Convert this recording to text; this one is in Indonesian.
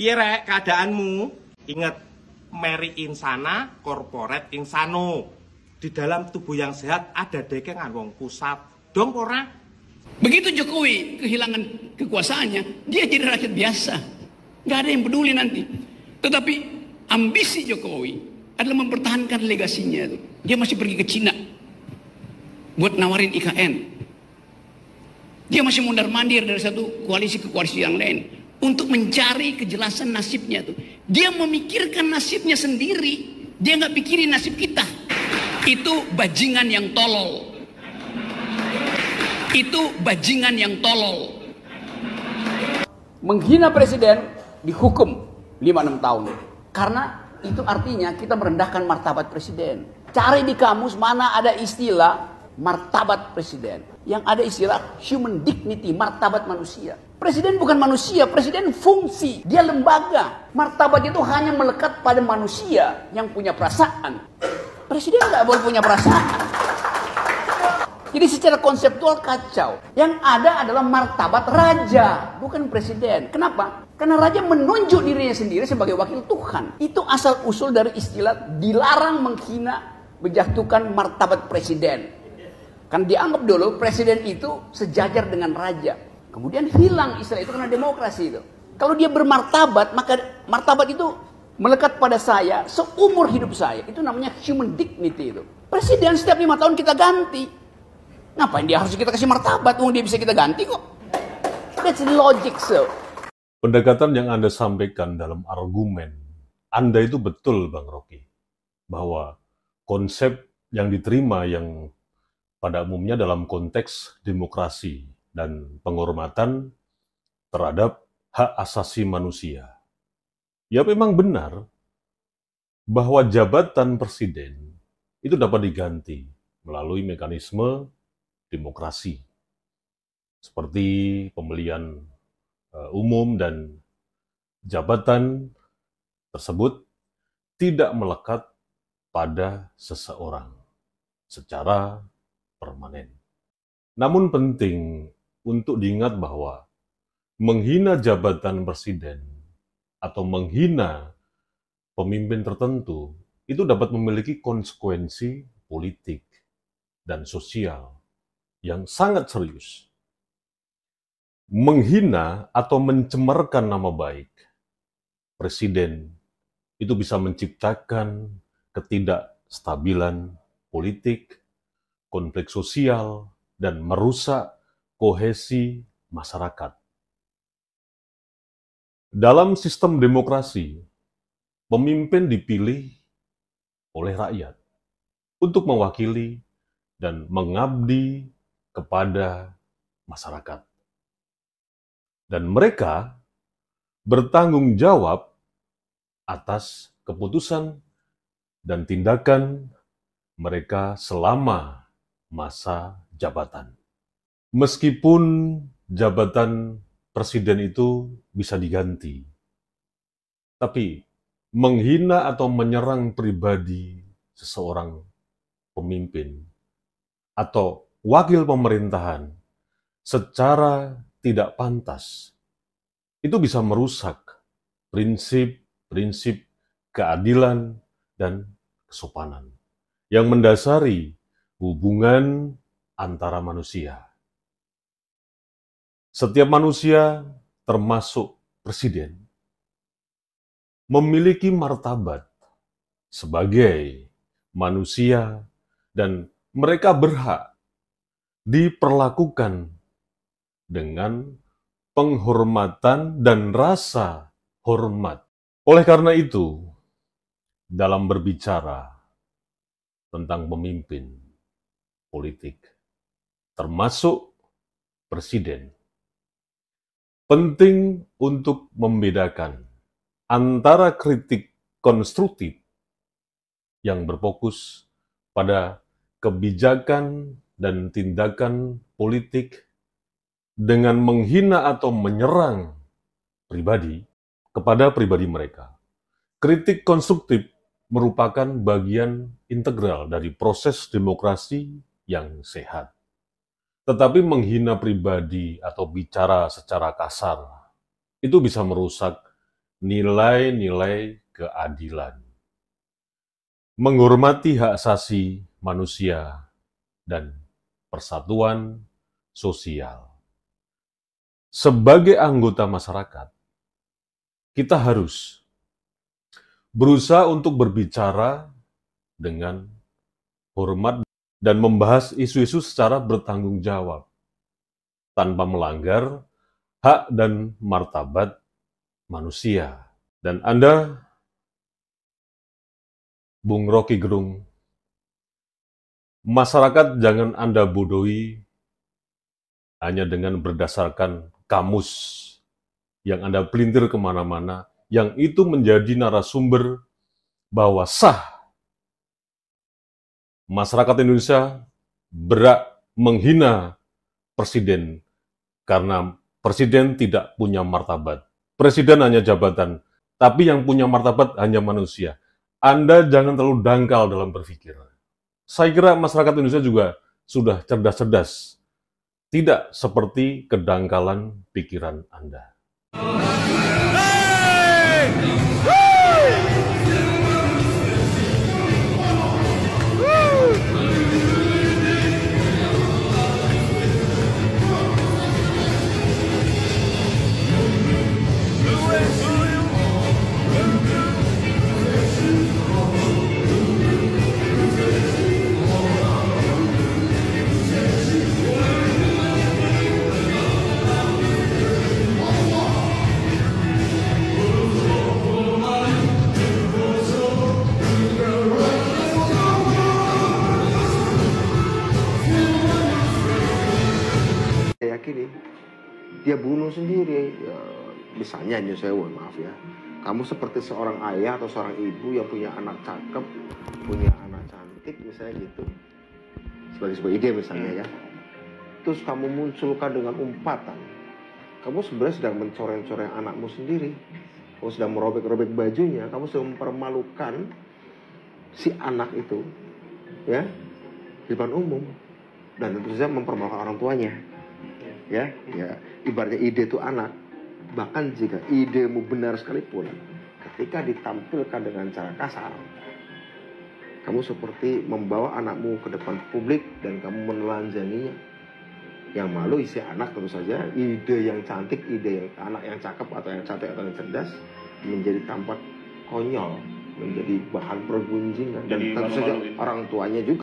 Piye rek keadaanmu? Ingat, meri insana, corporate insano. Di dalam tubuh yang sehat ada dekengan wong pusat. Dong ora? Begitu Jokowi kehilangan kekuasaannya, dia jadi rakyat biasa. Nggak ada yang peduli nanti. Tetapi ambisi Jokowi adalah mempertahankan legasinya. Dia masih pergi ke Cina buat nawarin IKN. Dia masih mondar-mandir dari satu koalisi ke koalisi yang lain untuk mencari kejelasan nasibnya tuh. Dia memikirkan nasibnya sendiri. Dia nggak pikirin nasib kita. Itu bajingan yang tolol. Itu bajingan yang tolol. Menghina presiden dihukum 5-6 tahun. Karena itu artinya kita merendahkan martabat presiden. Cari di kamus mana ada istilah martabat presiden. Yang ada istilah human dignity, martabat manusia. Presiden bukan manusia, presiden fungsi. Dia lembaga. Martabat itu hanya melekat pada manusia yang punya perasaan. Presiden nggak boleh punya perasaan. Jadi secara konseptual kacau. Yang ada adalah martabat raja, bukan presiden. Kenapa? Karena raja menunjuk dirinya sendiri sebagai wakil Tuhan. Itu asal usul dari istilah dilarang menghina, menjatuhkan martabat presiden. Kan dianggap dulu presiden itu sejajar dengan raja. Kemudian hilang istilah itu karena demokrasi itu. Kalau dia bermartabat, maka martabat itu melekat pada saya seumur hidup saya. Itu namanya human dignity itu. Presiden setiap 5 tahun kita ganti. Ngapain dia harus kita kasih martabat? Dia bisa kita ganti kok. That's logic, so. Pendekatan yang Anda sampaikan dalam argumen Anda itu betul, Bang Rocky. Bahwa konsep yang diterima yang pada umumnya dalam konteks demokrasi dan penghormatan terhadap hak asasi manusia. Ya memang benar bahwa jabatan presiden itu dapat diganti melalui mekanisme demokrasi. Seperti pemilihan umum dan jabatan tersebut tidak melekat pada seseorang secara permanen. Namun penting untuk diingat bahwa menghina jabatan presiden atau menghina pemimpin tertentu itu dapat memiliki konsekuensi politik dan sosial yang sangat serius. Menghina atau mencemarkan nama baik presiden itu bisa menciptakan ketidakstabilan politik, konflik sosial, dan merusak kohesi masyarakat. Dalam sistem demokrasi, pemimpin dipilih oleh rakyat untuk mewakili dan mengabdi kepada masyarakat. Dan mereka bertanggung jawab atas keputusan dan tindakan mereka selama masa jabatan. Meskipun jabatan presiden itu bisa diganti, tapi menghina atau menyerang pribadi seseorang pemimpin atau wakil pemerintahan secara tidak pantas, itu bisa merusak prinsip-prinsip keadilan dan kesopanan yang mendasari hubungan antara manusia. Setiap manusia, termasuk presiden, memiliki martabat sebagai manusia dan mereka berhak diperlakukan dengan penghormatan dan rasa hormat. Oleh karena itu, dalam berbicara tentang pemimpin politik, termasuk presiden, penting untuk membedakan antara kritik konstruktif yang berfokus pada kebijakan dan tindakan politik dengan menghina atau menyerang pribadi kepada pribadi mereka. Kritik konstruktif merupakan bagian integral dari proses demokrasi yang sehat. Tetapi menghina pribadi atau bicara secara kasar, itu bisa merusak nilai-nilai keadilan, menghormati hak asasi manusia, dan persatuan sosial. Sebagai anggota masyarakat, kita harus berusaha untuk berbicara dengan hormat dan membahas isu-isu secara bertanggung jawab, tanpa melanggar hak dan martabat manusia. Dan Anda, Bung Rocky Gerung, masyarakat jangan Anda bodohi hanya dengan berdasarkan kamus yang Anda pelintir kemana-mana, yang itu menjadi narasumber bahwa sah masyarakat Indonesia berhak menghina presiden karena presiden tidak punya martabat. Presiden hanya jabatan, tapi yang punya martabat hanya manusia. Anda jangan terlalu dangkal dalam berpikir. Saya kira masyarakat Indonesia juga sudah cerdas-cerdas, tidak seperti kedangkalan pikiran Anda. Yakini dia bunuh sendiri ya, misalnya nyusewu, maaf ya, kamu seperti seorang ayah atau seorang ibu yang punya anak cakep, punya anak cantik misalnya gitu, sebagai sebuah ide misalnya ya, terus kamu munculkan dengan umpatan, kamu sebenarnya sedang mencoreng-coreng anakmu sendiri, kamu sedang merobek-robek bajunya, kamu sedang mempermalukan si anak itu ya di depan umum, dan tentu saja mempermalukan orang tuanya. Ya, ibaratnya ide itu anak. Bahkan jika idemu benar sekalipun, ketika ditampilkan dengan cara kasar, kamu seperti membawa anakmu ke depan publik dan kamu menelanjanginya. Yang malu isi anak tentu saja, ide yang cantik, ide yang anak yang cakep atau yang cantik atau yang cerdas menjadi tampak konyol, menjadi bahan pergunjingan, dan tentu saja orang tuanya juga